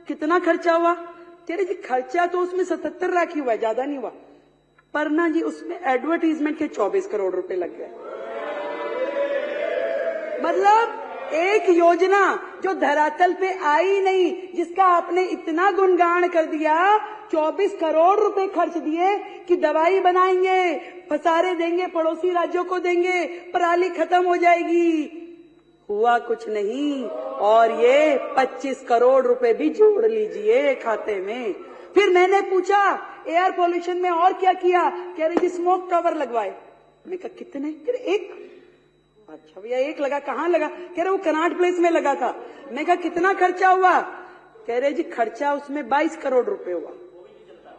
कितना खर्चा हुआ? कह रहे जी खर्चा तो उसमें 77 लाख ही हुआ, ज्यादा नहीं हुआ, पर ना जी उसमें एडवर्टीजमेंट के 24 करोड़ रुपए लग गए। मतलब एक योजना जो धरातल पे आई नहीं, जिसका आपने इतना गुणगान कर दिया, 24 करोड़ रुपए खर्च दिए कि दवाई बनाएंगे, पसारे देंगे, पड़ोसी राज्यों को देंगे, पराली खत्म हो जाएगी, हुआ कुछ नहीं। और ये 25 करोड़ रुपए भी जोड़ लीजिए खाते में। फिर मैंने पूछा एयर पोल्यूशन में और क्या किया? कह रहे जी स्मोक टावर लगवाए। मैं कहा कितने? कह रहे एक। अच्छा भैया एक लगा, कहाँ लगा? कह रहे वो कनाट प्लेस में लगा था। मैं कहा कितना खर्चा हुआ? कह रहे जी खर्चा उसमें 22 करोड़ रुपए हुआ।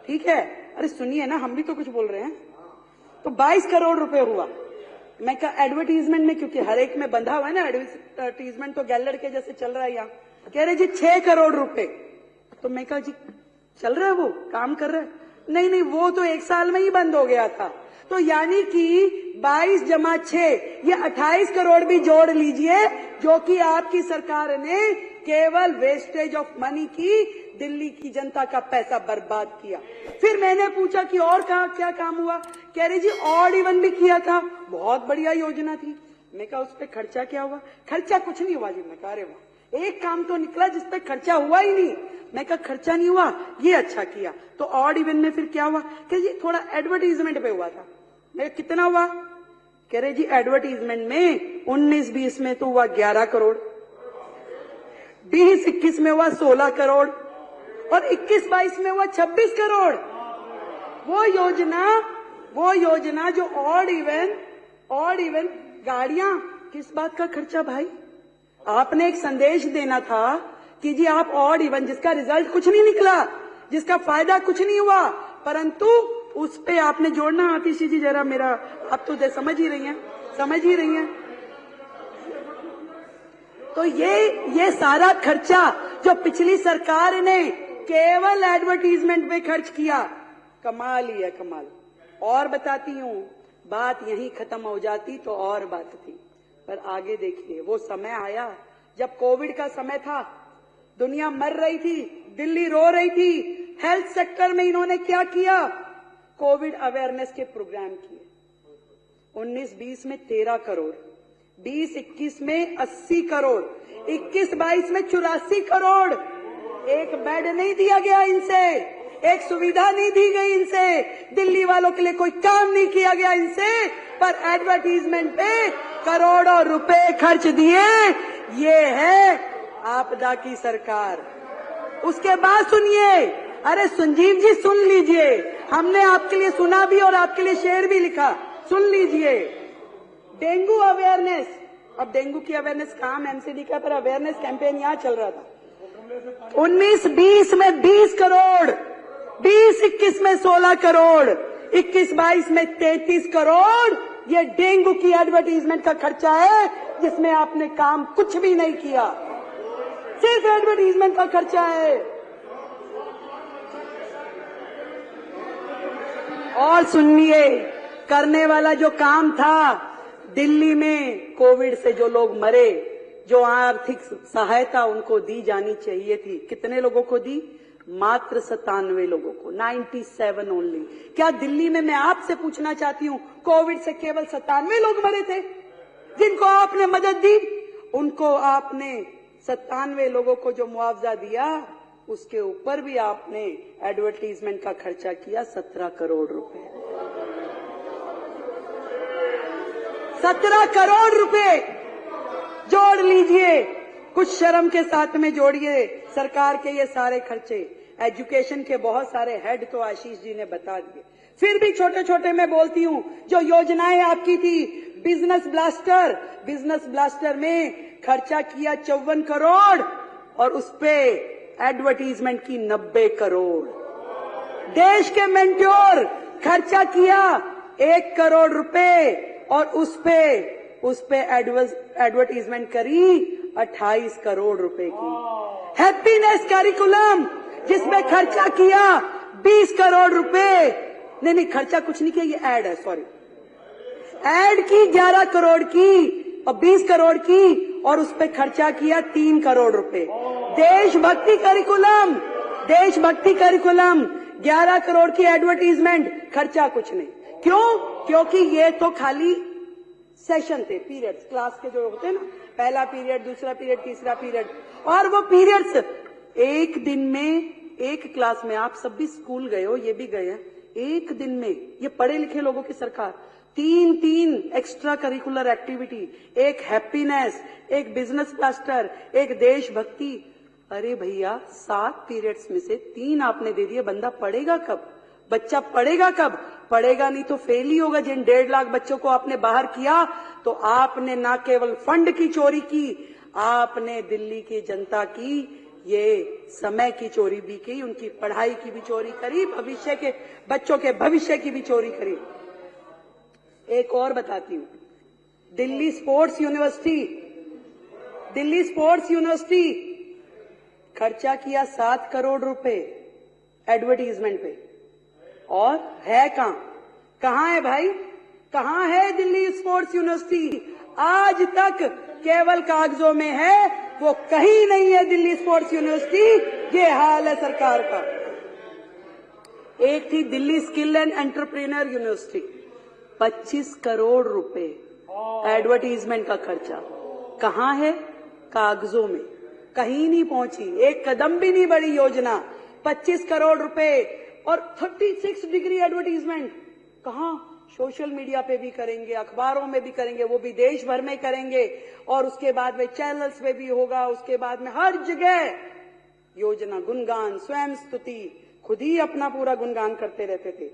ठीक है, अरे सुनिए ना, हम भी तो कुछ बोल रहे हैं। तो 22 करोड़ रुपए हुआ। मैं कहा एडवर्टीजमेंट में, क्योंकि हर एक में बंधा हुआ है ना एडवर्टीजमेंट, तो गैलर के जैसे चल रहा है यहाँ। कह रहे जी 6 करोड़ रुपए। तो मैं कहा जी चल रहा है, वो काम कर रहा है? नहीं नहीं, वो तो 1 साल में ही बंद हो गया था। तो यानी कि 22 जमा 6 ये 28 करोड़ भी जोड़ लीजिए, जो कि आपकी सरकार ने केवल वेस्टेज ऑफ मनी की, दिल्ली की जनता का पैसा बर्बाद किया। फिर मैंने पूछा कि और क्या काम हुआ? कह रही जी ऑड इवन भी किया था, बहुत बढ़िया योजना थी। मैं कहा उस पर खर्चा क्या हुआ? खर्चा कुछ नहीं हुआ जी। मैं कहा अरे वाह, एक काम तो निकला जिसपे खर्चा हुआ ही नहीं। मैं कहा खर्चा नहीं हुआ, ये अच्छा किया। तो ऑड इवन में फिर क्या हुआ? कह जी थोड़ा एडवर्टीजमेंट पे हुआ था। मैं कितना हुआ? कह रहे जी एडवर्टीजमेंट में 19-20 में तो हुआ 11 करोड़, 20-21 में हुआ 16 करोड़ और 21-22 में हुआ 26 करोड़। वो योजना जो ऑड इवन गाड़ियां, किस बात का खर्चा भाई? आपने एक संदेश देना था कि जी आप ऑड इवन, जिसका रिजल्ट कुछ नहीं निकला, जिसका फायदा कुछ नहीं हुआ, परंतु उस पे आपने जोड़ना। आतिशी जी जरा मेरा, आप तो समझ ही रही हैं। तो ये सारा खर्चा जो पिछली सरकार ने केवल एडवर्टीजमेंट पे खर्च किया, कमाल ही है, कमाल। और बताती हूँ, बात यहीं खत्म हो जाती तो और बात थी, पर आगे देखिए वो समय आया जब कोविड का समय था, दुनिया मर रही थी, दिल्ली रो रही थी। हेल्थ सेक्टर में इन्होंने क्या किया? कोविड अवेयरनेस के प्रोग्राम किए। 19-20 में 13 करोड़, 20-21 में 80 करोड़, 21-22 में 84 करोड़। एक बेड नहीं दिया गया इनसे, एक सुविधा नहीं दी गई इनसे, दिल्ली वालों के लिए कोई काम नहीं किया गया इनसे, पर एडवर्टीजमेंट पे करोड़ों रुपए खर्च दिए। ये है आपदा की सरकार। उसके बाद सुनिए, अरे संजीव जी सुन लीजिए, हमने आपके लिए सुना भी और आपके लिए शेर भी लिखा, सुन लीजिए। डेंगू अवेयरनेस, अब डेंगू की अवेयरनेस काम एमसीडी का, पर अवेयरनेस कैंपेन यहाँ चल रहा था। 19-20 में 20 करोड़, 20-21 में 16 करोड़, 21-22 में 33 करोड़। ये डेंगू की एडवर्टीजमेंट का खर्चा है, जिसमें आपने काम कुछ भी नहीं किया, सिर्फ एडवर्टीजमेंट का खर्चा है। और सुनिए, करने वाला जो काम था, दिल्ली में कोविड से जो लोग मरे, जो आर्थिक सहायता उनको दी जानी चाहिए थी, कितने लोगों को दी? मात्र 97 लोगों को, 97 ओनली। क्या दिल्ली में, मैं आपसे पूछना चाहती हूँ, कोविड से केवल 97 लोग मरे थे जिनको आपने मदद दी? उनको आपने 97 लोगों को जो मुआवजा दिया, उसके ऊपर भी आपने एडवर्टीजमेंट का खर्चा किया 17 करोड़ रुपए। 17 करोड़ रुपए जोड़ लीजिए, कुछ शर्म के साथ में जोड़िए सरकार के ये सारे खर्चे। एजुकेशन के बहुत सारे हेड तो आशीष जी ने बता दिए, फिर भी छोटे छोटे मैं बोलती हूँ। जो योजनाएं आपकी थी, बिजनेस ब्लास्टर में खर्चा किया 54 करोड़ और उसपे एडवर्टीजमेंट की 90 करोड़। देश के मेंट्योर खर्चा किया 1 करोड़ रुपए और उसपे एडवर्टीजमेंट करी 28 करोड़ रुपए की। हैप्पीनेस करिकुलम जिसमें खर्चा किया 20 करोड़ रुपए, नहीं खर्चा कुछ नहीं किया, ये एड है, सॉरी, एड की 11 करोड़ की और 20 करोड़ की और उस पे खर्चा किया 3 करोड़ रुपए। देशभक्ति करिकुलम 11 करोड़ की एडवर्टीजमेंट, खर्चा कुछ नहीं। क्यों? क्योंकि ये तो खाली सेशन थे, पीरियड्स, क्लास के जो होते हैं ना, पहला पीरियड, दूसरा पीरियड, तीसरा पीरियड, और वो पीरियड्स एक दिन में, एक क्लास में, आप सब भी स्कूल गए हो, ये भी गए हैं, एक दिन में ये पढ़े लिखे लोगों की सरकार 3 एक्स्ट्रा करिकुलर एक्टिविटी, एक हैप्पीनेस, एक बिजनेस क्लस्टर, एक देशभक्ति। अरे भैया 7 पीरियड्स में से 3 आपने दे दिए, बंदा पढ़ेगा कब? बच्चा पढ़ेगा कब? पढ़ेगा नहीं तो फेल ही होगा। जिन 1.5 लाख बच्चों को आपने बाहर किया, तो आपने ना केवल फंड की चोरी की, आपने दिल्ली की जनता की ये समय की चोरी भी की, उनकी पढ़ाई की भी चोरी करी, भविष्य के बच्चों के भविष्य की भी चोरी करी। एक और बताती हूं, दिल्ली स्पोर्ट्स यूनिवर्सिटी खर्चा किया 7 करोड़ रुपए एडवर्टीजमेंट पे, और है कहां है भाई? कहां है दिल्ली स्पोर्ट्स यूनिवर्सिटी? आज तक केवल कागजों में है, वो कहीं नहीं है दिल्ली स्पोर्ट्स यूनिवर्सिटी। ये हाल है सरकार का। एक थी Delhi skill and entrepreneur university, 25 crore रुपए एडवर्टीजमेंट का खर्चा। कहां है? कागजों में, कहीं नहीं पहुंची, एक कदम भी नहीं बढ़ी योजना। 25 करोड़ रुपए और 36 डिग्री एडवर्टीजमेंट। कहां? सोशल मीडिया पे भी करेंगे, अखबारों में भी करेंगे, वो भी देश भर में करेंगे, और उसके बाद में चैनल्स पे भी होगा, उसके बाद में हर जगह योजना, गुणगान, स्वयं स्तुति, खुद ही अपना पूरा गुणगान करते रहते थे।